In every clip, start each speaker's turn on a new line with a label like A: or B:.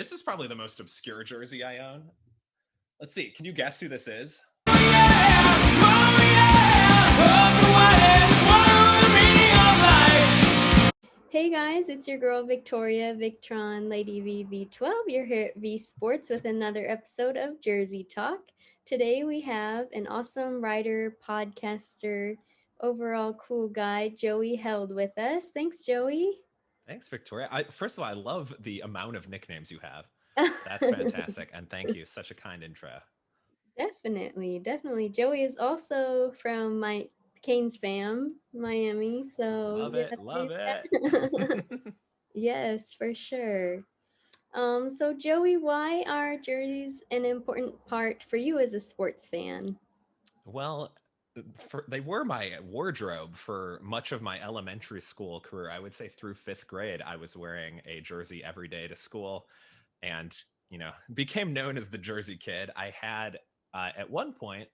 A: This is probably the most obscure jersey I own. Let's see. Can you guess who this is?
B: Hey guys, it's your girl Victoria Victron Lady VV12. You're here at V Sports with another episode of Jersey Talk. Today we have an awesome writer, podcaster, overall cool guy, Joey Held, with us. Thanks, Joey.
A: Thanks, Victoria. First of all, I love the amount of nicknames you have. That's fantastic. And thank you. Such a kind intro.
B: Definitely. Joey is also from my Canes fam, Miami. So
A: Love it. Love it.
B: yeah. Yes, for sure. So Joey, why are jerseys an important part for you as a sports fan?
A: Well, they were my wardrobe for much of my elementary school career. I would say through fifth grade, I was wearing a jersey every day to school and, became known as the Jersey Kid. I had, at one point,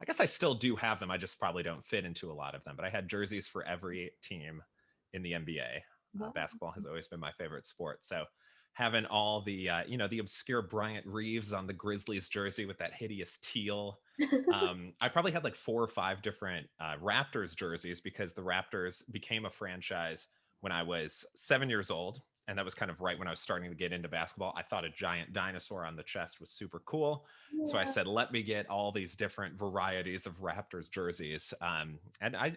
A: I guess I still do have them. I just probably don't fit into a lot of them, but I had jerseys for every team in the NBA.
B: Wow.
A: Basketball has always been my favorite sport. So having all the, the obscure Bryant Reeves on the Grizzlies jersey with that hideous teal. I probably had like 4 or 5 different Raptors jerseys because the Raptors became a franchise when I was 7 years old. And that was kind of right when I was starting to get into basketball. I thought a giant dinosaur on the chest was super cool. So I
B: Yeah.
A: said, let me get all these different varieties of Raptors jerseys. And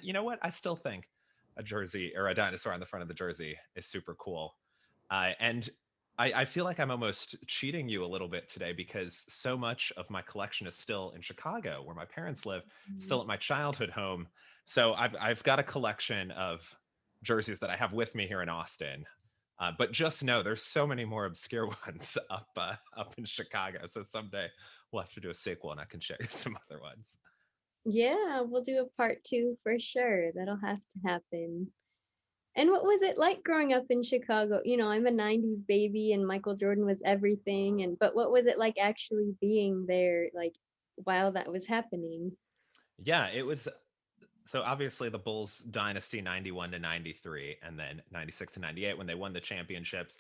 A: you know what? I still think a jersey or a dinosaur on the front of the jersey is super cool. And I feel like I'm almost cheating you a little bit today because so much of my collection is still in Chicago, where my parents live, still at my childhood home. So I've got a collection of jerseys that I have with me here in Austin. But just know there's so many more obscure ones up in Chicago. So someday we'll have to do a sequel and I can show you some other ones.
B: Yeah, we'll do a part two for sure. That'll have to happen. And what was it like growing up in Chicago? I'm a 90s baby and Michael Jordan was everything but what was it like actually being there like while that was happening?
A: Yeah, it was. So obviously the Bulls dynasty 91 to 93 and then 96 to 98 when they won the championships.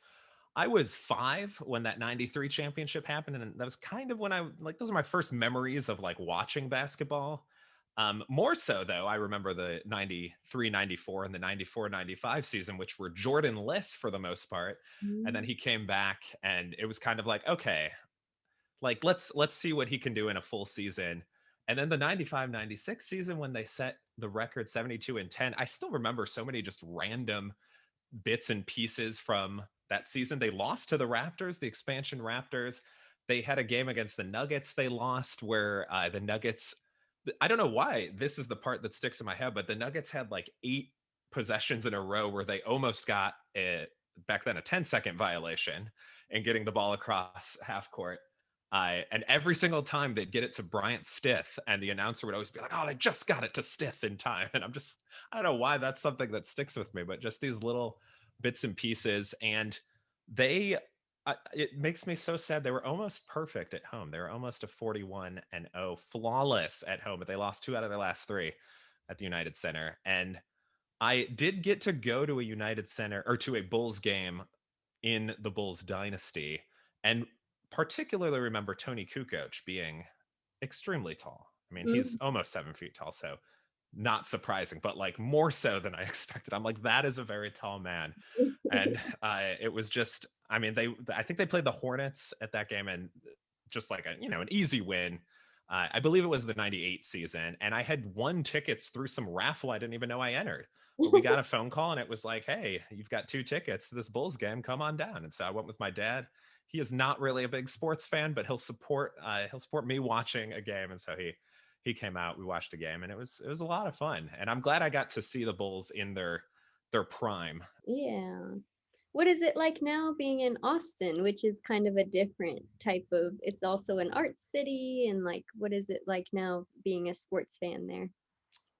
A: I was 5 when that 93 championship happened and that was kind of when I like those are my first memories of like watching basketball. More so though, I remember the 93 94 and the 94 95 season which were Jordan-less for the most part. And then
B: Mm.
A: he came back and it was kind of like, okay, like let's see what he can do in a full season. And then the 95-96 season when they set the record 72 and 10, I still remember so many just random bits and pieces from that season. They lost to the Raptors, the expansion Raptors. They had a game against the Nuggets they lost where the Nuggets, I don't know why this is the part that sticks in my head, but the Nuggets had like 8 possessions in a row where they almost got back then a 10-second violation and getting the ball across half court. And every single time they'd get it to Bryant Stith, and the announcer would always be like, "Oh, they just got it to Stith in time." And I don't know why that's something that sticks with me, but just these little bits and pieces. And they, it makes me so sad. They were almost perfect at home. They were almost a 41-0, flawless at home, but they lost 2 out of their last 3 at the United Center. And I did get to go to a United Center or to a Bulls game in the Bulls dynasty. And particularly remember Tony Kukoc being extremely tall. I mean, he's
B: Mm.
A: almost 7 feet tall, so not surprising, but like more so than I expected. I'm like, that is a very tall man. And it was just, I mean, I think they played the Hornets at that game and just like an easy win. I believe it was the 98 season. And I had won tickets through some raffle I didn't even know I entered. But we got a phone call and it was like, hey, you've got 2 tickets to this Bulls game. Come on down. And so I went with my dad. He is not really a big sports fan, but he'll support me watching a game. And so he came out, we watched a game, and it was a lot of fun. And I'm glad I got to see the Bulls in their prime.
B: Yeah. What is it like now being in Austin, which is kind of a different type of, it's also an art city, and like what is it like now being a sports fan there?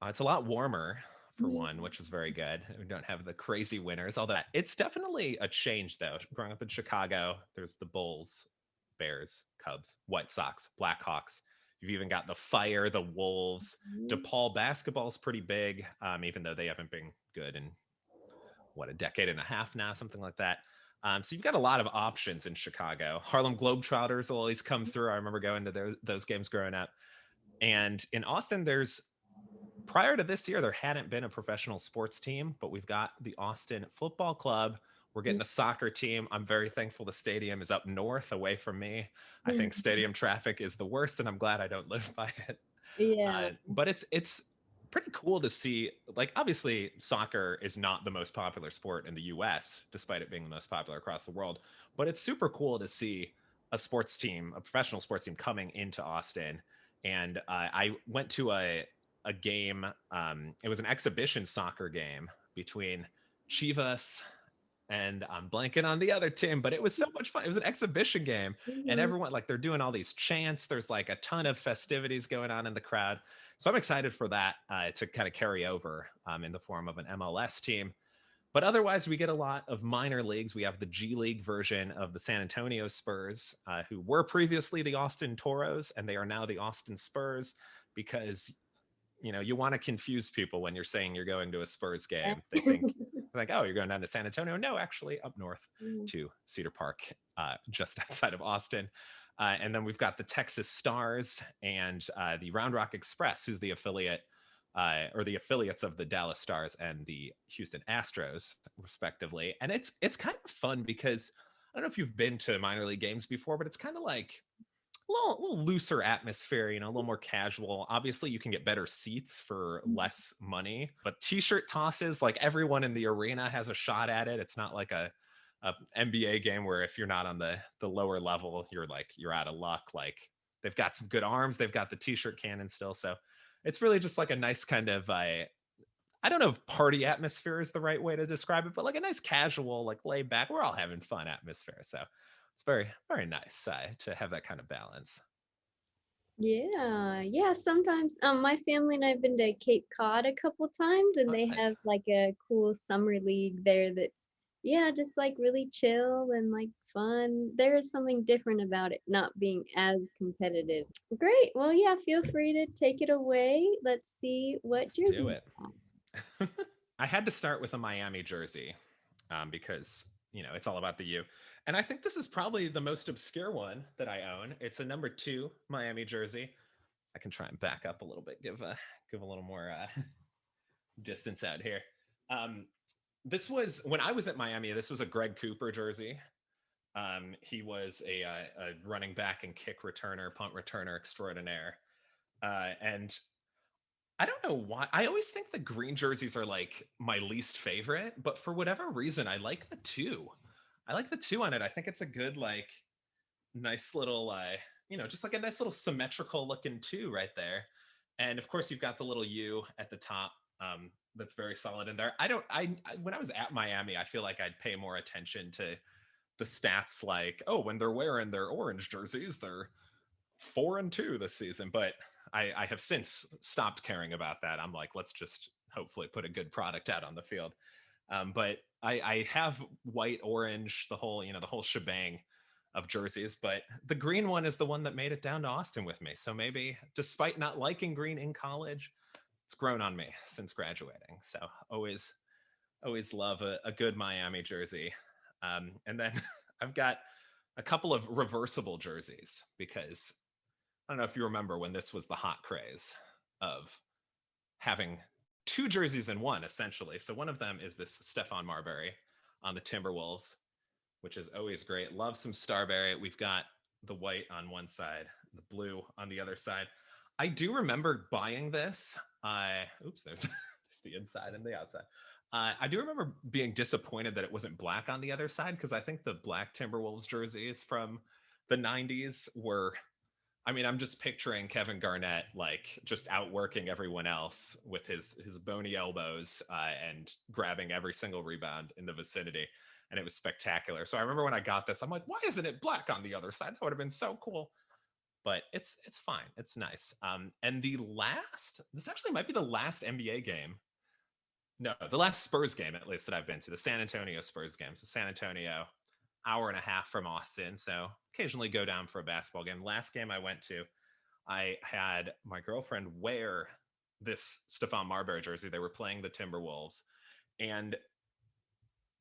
A: It's a lot warmer for one, which is very good. We don't have the crazy winters, all that. It's definitely a change though. Growing up in Chicago, there's the Bulls, Bears, Cubs, White Sox, Blackhawks. You've even got the Fire, the Wolves.
B: Mhm.
A: DePaul basketball is pretty big, even though they haven't been good in a decade and a half now, something like that. So you've got a lot of options in Chicago. Harlem Globetrotters will always come through. I remember going to those games growing up. And in Austin, prior to this year, there hadn't been a professional sports team, but we've got the Austin Football Club. We're getting a soccer team. I'm very thankful the stadium is up north away from me. I think stadium traffic is the worst, and I'm glad I don't live by it.
B: Yeah.
A: But it's pretty cool to see. Like, obviously, soccer is not the most popular sport in the US, despite it being the most popular across the world. But it's super cool to see a sports team, a professional sports team, coming into Austin. And I went to a game. It was an exhibition soccer game between Chivas and I'm blanking on the other team, but it was so much fun. It was an exhibition game, and
B: Mhm.
A: everyone, like, they're doing all these chants. There's like a ton of festivities going on in the crowd, so I'm excited for that to kind of carry over in the form of an MLS team. But otherwise, we get a lot of minor leagues. We have the G League version of the San Antonio Spurs, who were previously the Austin Toros, and they are now the Austin Spurs because you want to confuse people when you're saying you're going to a Spurs
B: Yeah.
A: game. They think like, oh, you're going down to San Antonio. No, actually, up north
B: Mm.
A: to Cedar Park, just outside of Austin. And then we've got the Texas Stars and the Round Rock Express, who's the affiliate or the affiliates of the Dallas Stars and the Houston Astros, respectively. And it's kind of fun because I don't know if you've been to minor league games before, but it's kind of like a little looser atmosphere, a little more casual. Obviously, you can get better seats for less money, but t-shirt tosses, like everyone in the arena has a shot at it. It's not like a NBA game where if you're not on the lower level, you're out of luck. Like they've got some good arms, they've got the t-shirt cannon still, so it's really just like a nice kind of I don't know if party atmosphere is the right way to describe it, but like a nice casual, like laid back, we're all having fun atmosphere. So it's very, very nice to have that kind of balance.
B: Yeah, yeah. Sometimes, my family and I've been to Cape Cod a couple times, and
A: Oh,
B: they
A: nice.
B: have like a cool summer league there that's, yeah, just like really chill and like fun. There is something different about it not being as competitive. Great. Well, yeah, feel free to take it away. Let's see what
A: Let's do
B: jersey
A: it.
B: you
A: I had to start with a Miami jersey because it's all about the U. And I think this is probably the most obscure one that I own. It's a number 2 Miami jersey. I can try and back up a little bit, give a little more distance out here. Um, this was when I was at Miami. This was a Greg Cooper jersey. He was a running back and kick returner, punt returner extraordinaire. And I don't know why. I always think the green jerseys are like my least favorite, but for whatever reason, I like the 2. I like the 2 on it. I think it's a good, like, nice little, just like a nice little symmetrical looking 2 right there. And of course, you've got the little U at the top. That's very solid in there. I don't, when I was at Miami, I feel like I'd pay more attention to the stats, like, oh, when they're wearing their orange jerseys, they're 4-2 this season. But I have since stopped caring about that. I'm like, let's just hopefully put a good product out on the field. But I have white, orange, the whole shebang of jerseys. But the green one is the one that made it down to Austin with me. So maybe, despite not liking green in college, it's grown on me since graduating. So always love a good Miami jersey. And then I've got a couple of reversible jerseys because I don't know if you remember when this was the hot craze of having 2 jerseys in one, essentially. So one of them is this Stephon Marbury on the Timberwolves, which is always great. Love some Starberry. We've got the white on one side, the blue on the other side. I do remember buying this. Oops, there's there's the inside and the outside. I do remember being disappointed that it wasn't black on the other side because I think the black Timberwolves jerseys from the 90s were, I mean, I'm just picturing Kevin Garnett like just outworking everyone else with his bony elbows and grabbing every single rebound in the vicinity, and it was spectacular. So I remember when I got this, I'm like, why isn't it black on the other side? That would have been so cool. But it's fine. It's nice. And this actually might be the last NBA game. No, the last Spurs game at least that I've been to, the San Antonio Spurs game. So San Antonio, hour and a half from Austin. So occasionally go down for a basketball game. Last game I went to, I had my girlfriend wear this Stephon Marbury jersey. They were playing the Timberwolves. And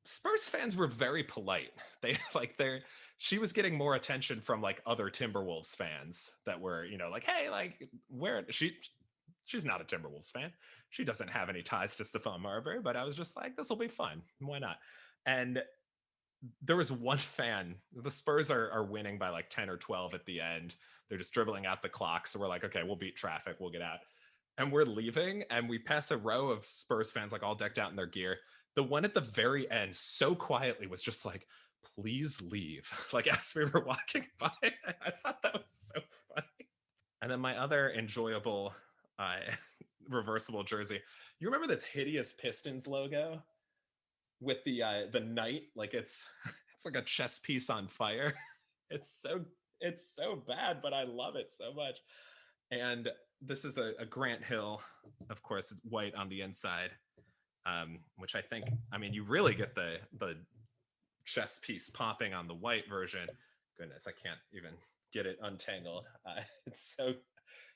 A: Spurs fans were very polite. They like they're she was getting more attention from like other Timberwolves fans that were, like, hey, like where she's not a Timberwolves fan. She doesn't have any ties to Stephon Marbury, but I was just like, this will be fun. Why not? And there was one fan. The Spurs are winning by like 10 or 12 at the end. They're just dribbling out the clock. So we're like, okay, we'll beat traffic. We'll get out. And we're leaving, and we pass a row of Spurs fans, like all decked out in their gear. The one at the very end, so quietly, was just like, please leave. Like as we were walking by. I thought that was so funny. And then my other enjoyable uh, reversible jersey. You remember this hideous Pistons logo with the knight? Like it's like a chess piece on fire. It's so it's so bad, but I love it so much. And this is a Grant Hill. Of course, it's white on the inside, which I think, I mean, you really get the chess piece popping on the white version. Goodness, I can't even get it untangled.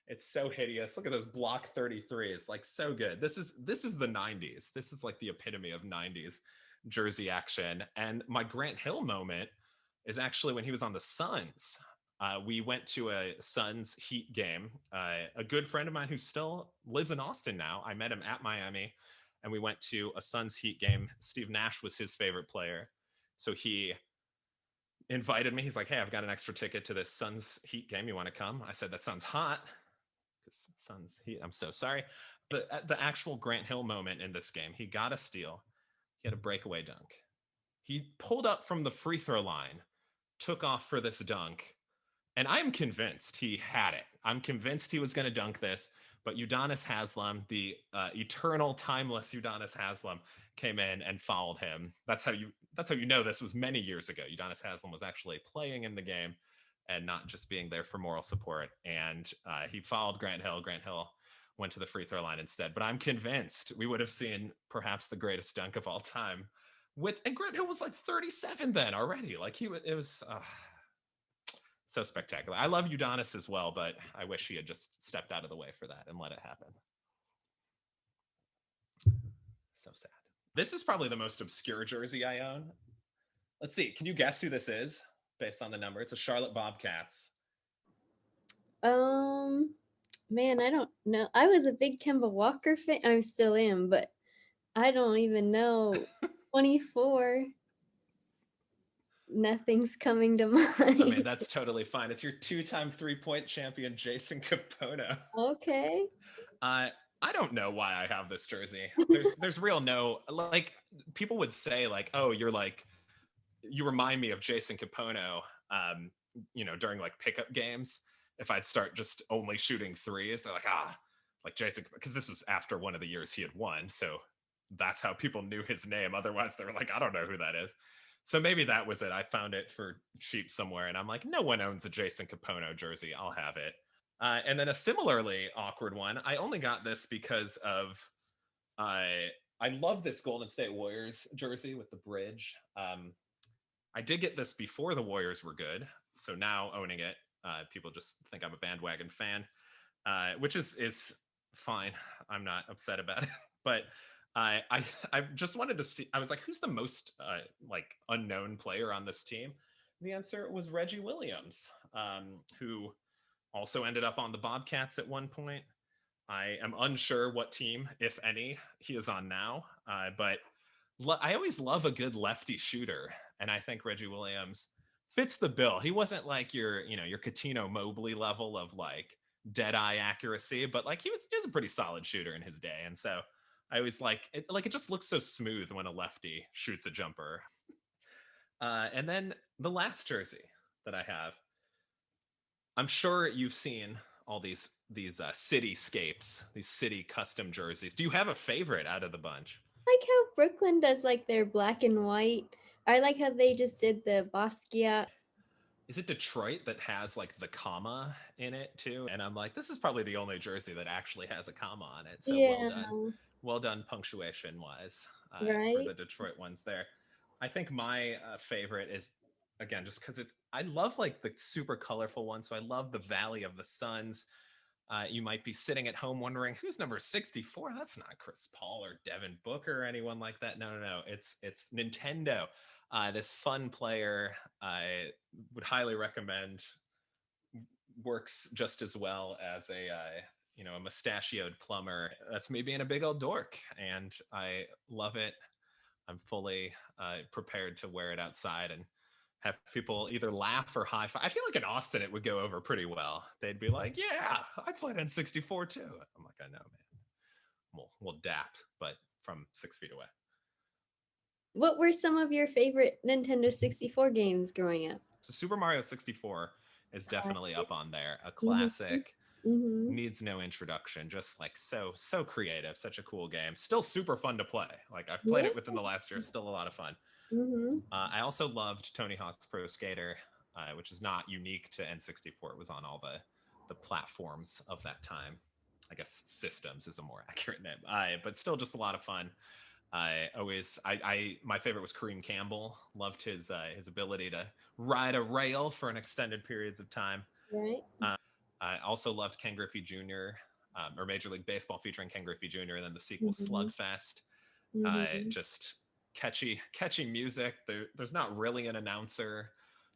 A: It's so hideous. Look at those block 33. It's like so good. This is the 90s. This is like the epitome of 90s jersey action. And my Grant Hill moment is actually when he was on the Suns. We went to a Suns Heat game. A good friend of mine who still lives in Austin now, I met him at Miami, and we went to a Suns Heat game. Steve Nash was his favorite player. So he invited me. He's like, hey, I've got an extra ticket to this Suns Heat game. You want to come? I said, that sounds hot. Because Suns Heat, I'm so sorry. The actual Grant Hill moment in this game, he got a steal. He had a breakaway dunk. He pulled up from the free throw line, took off for this dunk, and I'm convinced he had it. I'm convinced he was going to dunk this, but Udonis Haslem, the eternal, timeless Udonis Haslem, came in and fouled him. That's how you know this was many years ago. Udonis Haslem was actually playing in the game and not just being there for moral support. And he fouled Grant Hill. Grant Hill went to the free throw line instead. But I'm convinced we would have seen perhaps the greatest dunk of all time. And Grant Hill was like 37 then already. Like it was so spectacular. I love Udonis as well, but I wish he had just stepped out of the way for that and let it happen. So sad. This is probably the most obscure jersey I own. Let's see. Can you guess who this is based on the number? It's a Charlotte Bobcats.
B: Um, Man, I don't know. I was a big Kemba Walker fan. I still am, but I don't even know. 24. Nothing's coming to
A: I mean,
B: mind.
A: that's totally fine. It's your two-time three-point champion, Jason Capono.
B: Okay.
A: Uh, I don't know why I have this jersey. There's real no, like, people would say like, oh, you remind me of Jason Capono, during like pickup games. If I'd start just only shooting threes, they're like, like Jason, because this was after one of the years he had won, so that's how people knew his name. Otherwise, they were like, I don't know who that is. So maybe that was it. I found it for cheap somewhere, and I'm like, no one owns a Jason Capono jersey. I'll have it. And then a similarly awkward one. I only got this because of I love this Golden State Warriors jersey with the bridge. I did get this before the Warriors were good, so now owning it, people just think I'm a bandwagon fan, which is fine. I'm not upset about it, but I just wanted to see. I was like, who's the most like unknown player on this team? The answer was Reggie Williams, who also ended up on the Bobcats at one point. I am unsure what team, if any, he is on now, but I always love a good lefty shooter, and I think Reggie Williams fits the bill. He wasn't like your Coutinho Mobley level of like dead eye accuracy, but like he was a pretty solid shooter in his day, and so I always like it. Like it just looks so smooth when a lefty shoots a jumper. And then the last jersey that I have, I'm sure you've seen all these cityscapes, these city custom jerseys. Do you have a favorite out of the bunch?
B: Like how Brooklyn does like their black and white. I like how they just did the Basquiat.
A: Is it Detroit that has like the comma in it too? And I'm like, this is probably the only jersey that actually has a comma on it. So
B: Yeah,
A: well done punctuation wise for
B: right?
A: the Detroit ones there. I think my favorite is again just because I love like the super colorful one. So I love the Valley of the Suns. You might be sitting at home wondering who's number 64. That's not Chris Paul or Devin Booker or anyone like that. No, no, no. It's Nintendo. This fun player I would highly recommend. Works just as well as a mustachioed plumber. That's me being a big old dork, and I love it. I'm fully prepared to wear it outside and have people either laugh or high five. I feel like in Austin it would go over pretty well. They'd be like, "Yeah, I played N64 too." I'm like, "I know, man. We'll dap, but from 6 feet away."
B: What were some of your favorite Nintendo 64 games growing up?
A: So Super Mario 64 is definitely
B: Classic.
A: up on there. A
B: Mm-hmm.
A: classic,
B: Mm-hmm.
A: needs no introduction. Just like so creative, such a cool game. Still super fun to play. Like I've played
B: Yeah.
A: it within the last year. Still a lot of fun.
B: Mm-hmm.
A: I also loved Tony Hawk's Pro Skater, which is not unique to N64. It was on all the platforms of that time. I guess systems is a more accurate name. But still just a lot of fun. My favorite was Kareem Campbell. Loved his ability to ride a rail for an extended periods of time.
B: Right.
A: I also loved Ken Griffey Jr. Or Major League Baseball featuring Ken Griffey Jr. And then the sequel
B: Mm-hmm.
A: Slugfest.
B: Mm-hmm.
A: Just catchy music. There's not really an announcer.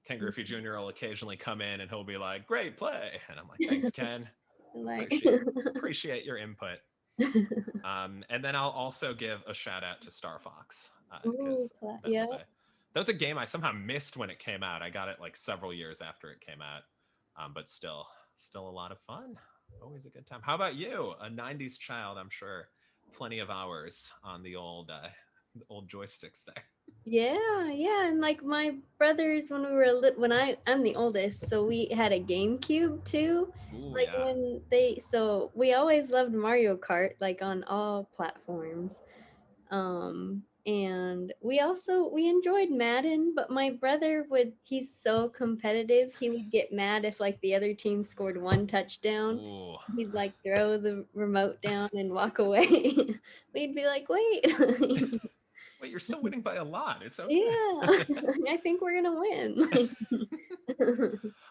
A: Ken Griffey
B: Mm-hmm.
A: Jr. will occasionally come in and he'll be like, "Great play," and I'm like, "Thanks, Ken.
B: Like.
A: Appreciate your input." And then I'll also give a shout out to Star Fox
B: Oh,
A: because that
B: yeah.
A: was a game I somehow missed when it came out. I got it like several years after it came out, but still a lot of fun. Always a good time. How about you? A '90s child, I'm sure. Plenty of hours on the old joysticks there.
B: Yeah, yeah, and like my brothers when we were when I'm the oldest, so we had a GameCube too. So
A: Ooh,
B: like
A: yeah.
B: when so we always loved Mario Kart like on all platforms. And we enjoyed Madden, but my brother he's so competitive, he would get mad if like the other team scored one touchdown.
A: Ooh.
B: He'd like throw the remote down and walk away. We'd be like, "Wait."
A: Wait, you're still winning by a lot. It's okay.
B: Yeah, I think we're gonna win.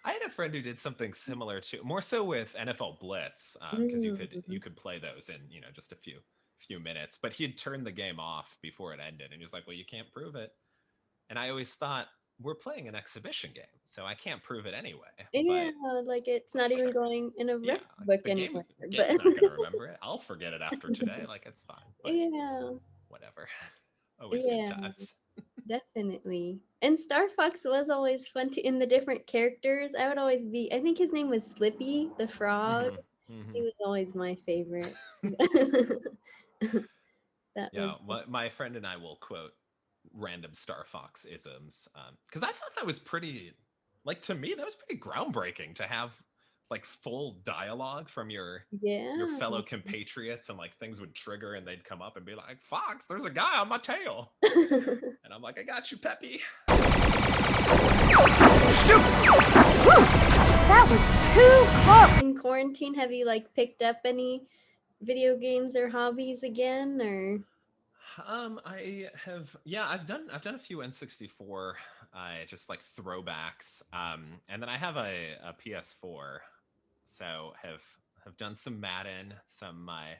A: I had a friend who did something similar to more so with NFL Blitz because you
B: Mm.
A: could play those in just a few minutes, but he'd turn the game off before it ended, and he was like, "Well, you can't prove it." And I always thought we're playing an exhibition game, so I can't prove it anyway.
B: Yeah,
A: But
B: like it's not even
A: sure,
B: going in a
A: yeah,
B: rec
A: like
B: book
A: the
B: anywhere. But
A: game's not going to remember it. I'll forget it after today. Like it's fine, but
B: yeah,
A: whatever. Always good
B: yeah,
A: times.
B: definitely. And Star Fox was always fun too. In the different characters, I would always be. I think his name was Slippy the frog.
A: Hmm.
B: He
A: Hmm.
B: was always my favorite. That
A: Yeah,
B: was.
A: my friend and I will quote random Star Fox isms because I thought that was pretty, like to me, that was pretty groundbreaking to have like full dialogue from your
B: Yeah.
A: fellow compatriots and like things would trigger and they'd come up and be like, "Fox, there's a guy on my tail," and I'm like, "I got you, Peppy."
B: That was too close. In quarantine, have you like picked up any video games or hobbies again or
A: I have, yeah, I've done a few N64, just like throwbacks, and then I have a PS4, so have done some Madden, some my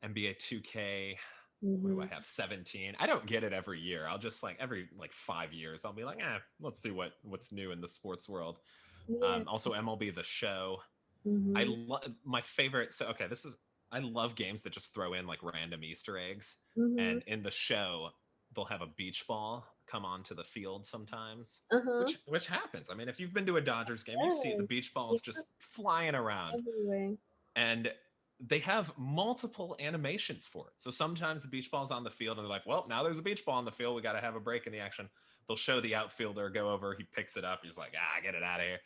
A: NBA 2K. What do I
B: Mhm.
A: have? 17. I don't get it every year. I'll just like every like 5 years, I'll be like, let's see what's new in the sports world.
B: Yeah.
A: Also MLB The Show.
B: Mhm.
A: My favorite. So okay, this is I love games that just throw in like random Easter eggs.
B: Mhm.
A: And in the show, they'll have a beach ball come onto the field sometimes,
B: Uh-huh.
A: which happens. I mean, if you've been to a Dodgers game, you see the
B: Yes.
A: beach balls
B: Yeah,
A: just flying around,
B: everywhere.
A: and they have multiple animations for it. So sometimes the beach ball's on the field, and they're like, "Well, now there's a beach ball on the field. We got to have a break in the action." They'll show the outfielder go over. He picks it up. He's like, "Get it out of here."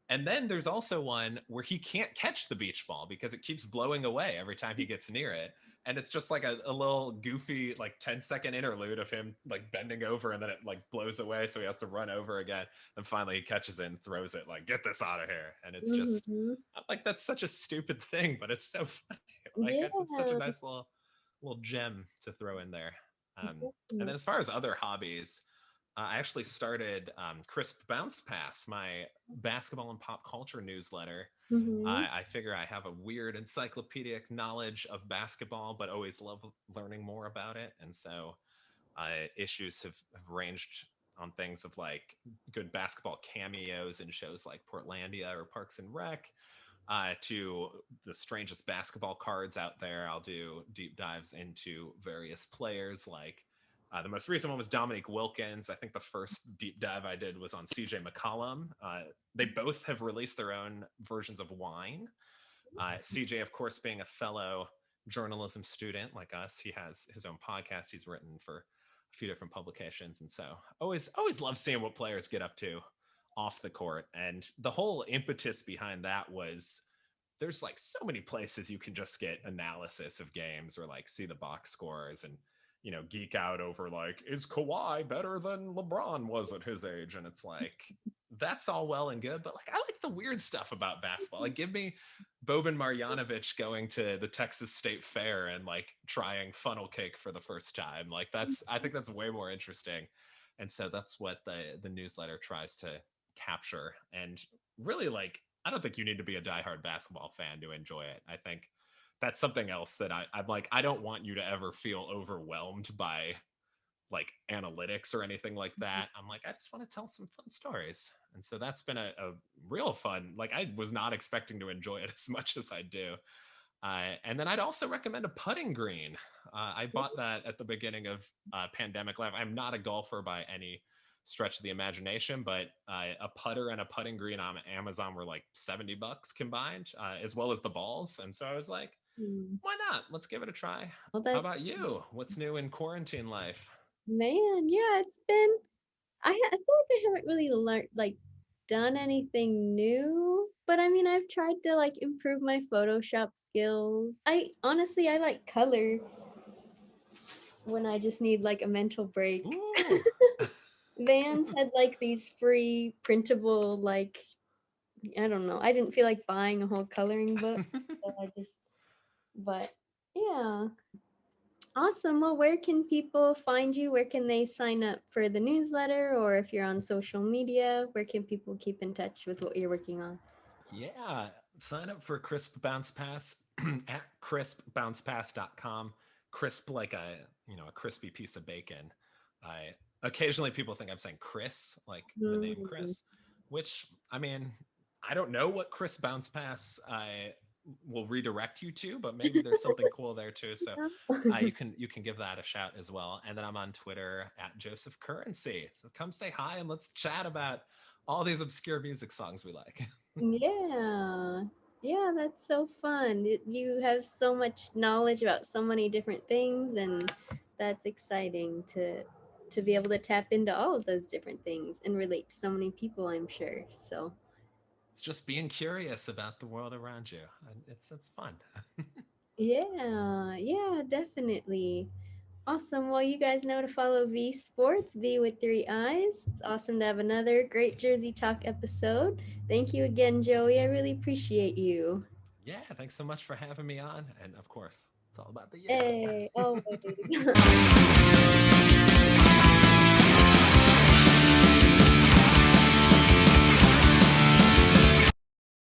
A: And then there's also one where he can't catch the beach ball because it keeps blowing away every time he gets near it. And it's just like a little goofy, like 10-second interlude of him like bending over and then it like blows away. So he has to run over again. And finally he catches it and throws it, like, "Get this out of here." And it's just,
B: Mhm.
A: I'm like, that's such a stupid thing, but it's so funny. Like, it's such a
B: Yeah.
A: nice little gem to throw in there. And then
B: Definitely.
A: as far as other hobbies, I actually started Crisp Bounce Pass, my basketball and pop culture newsletter.
B: Mm-hmm.
A: I figure I have a weird encyclopedic knowledge of basketball, but always love learning more about it. And so issues have ranged on things of like good basketball cameos in shows like Portlandia or Parks and Rec, to the strangest basketball cards out there. I'll do deep dives into various players. Like the most recent one was Dominique Wilkins. I think the first deep dive I did was on CJ McCollum. They both have released their own versions of Wine. CJ, of course, being a fellow journalism student like us, he has his own podcast. He's written for a few different publications, and so always love seeing what players get up to off the court. And the whole impetus behind that was there's like so many places you can just get analysis of games or like see the box scores and geek out over like, is Kawhi better than LeBron was at his age? And it's like, that's all well and good, but like I like the weird stuff about basketball. Like give me Boban Marjanovic going to the Texas State Fair and like trying funnel cake for the first time. Like I think that's way more interesting. And so that's what the newsletter tries to capture. And really, like, I don't think you need to be a diehard basketball fan to enjoy it. I think that's something else that I'm like, I don't want you to ever feel overwhelmed by like analytics or anything like that. I'm like, I just want to tell some fun stories. And so that's been a real fun. Like, I was not expecting to enjoy it as much as I do. And then I'd also recommend a putting green. I bought that at the beginning of pandemic life. I'm not a golfer by any stretch of the imagination, but a putter and a putting green on Amazon were like $70 combined, as well as the balls. And so I was like,
B: Mm.
A: why not? Let's give it a try.
B: Well,
A: How
B: that's
A: about you? What's new in quarantine life?
B: man. Yeah, it's been. I feel like I haven't really learned like done anything new, but I mean, I've tried to like improve my Photoshop skills. I like color when I just need like a mental break.
A: Ooh.
B: Vans had like these free printable like I don't know. I didn't feel like buying a whole coloring book, so I just but yeah. Awesome. Well, where can people find you? Where can they sign up for the newsletter? Or if you're on social media, where can people keep in touch with what you're working on?
A: Yeah, sign up for Crisp Bounce Pass at crispbouncepass.com. Crisp like a crispy piece of bacon. I occasionally people think I'm saying Chris, like the name
B: Mm.
A: Chris, which I mean, I don't know what Crisp Bounce Pass I will redirect you to, but maybe there's something cool there too. So you can give that a shout as well. And then I'm on Twitter at Joseph Currency. So come say hi and let's chat about all these obscure music songs we like.
B: Yeah. Yeah, that's so fun. You have so much knowledge about so many different things and that's exciting to be able to tap into all of those different things and relate to so many people, I'm sure. So,
A: It's just being curious about the world around you. And it's fun.
B: yeah. Yeah, definitely. Awesome. Well, you guys know to follow V Sports, V with three eyes. It's awesome to have another great Jersey Talk episode. Thank you again, Joey. I really appreciate you.
A: Yeah, thanks so much for having me on. And of course, it's all about the yeah.
B: Hey, always.